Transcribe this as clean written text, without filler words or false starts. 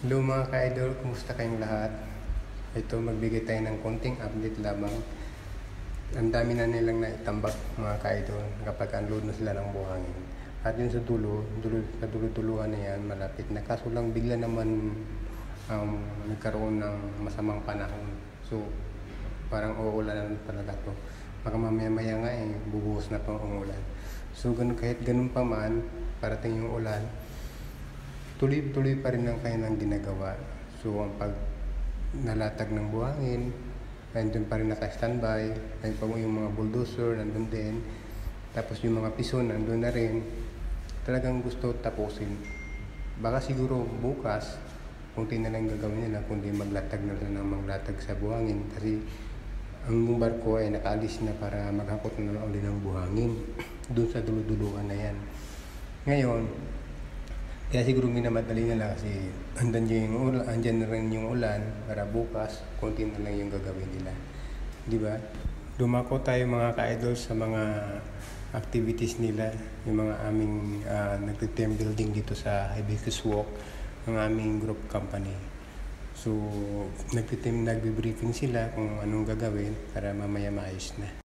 Hello mga ka-idol, kumusta kayong lahat? Ito, magbigay tayo ng konting update lamang. Ang dami na nilang naitambak mga ka-idol kapag unload na sila ng buhangin. At yun sa dulo-duluhan na yan, malapit na. Kaso lang bigla naman nagkaroon ng masamang panahon. So, parang uulan na talaga to. Baka mamaya-maya nga bubuhos na pang umulan. So, kahit ganun pa man, parating yung ulan, tuloy-tuloy pa rin ang kanilang ginagawa. So, ang pag nalatag ng buhangin, nandun pa rin naka-standby, nandun pa yung mga bulldozer, nandun din. Tapos yung mga pison, nandun na rin. Talagang gusto tapusin. Baka siguro bukas, kunti na lang gagawin nila, kundi maglatag na lang ng maglatag sa buhangin. Kasi ang barko ay nakaalis na para maghakot na ulit ng buhangin. Doon sa dulo-duluhan na yan. Ngayon, kaya siguro minamadali nila kasi andyan na rin yung ulan para bukas, konti na lang yung gagawin nila. Di ba? Dumako tayo mga ka-idol sa mga activities nila, yung mga aming nagte-team building dito sa Hibiscus Walk, ng aming group company. So, nagbe-briefing sila kung anong gagawin para mamaya maayos na.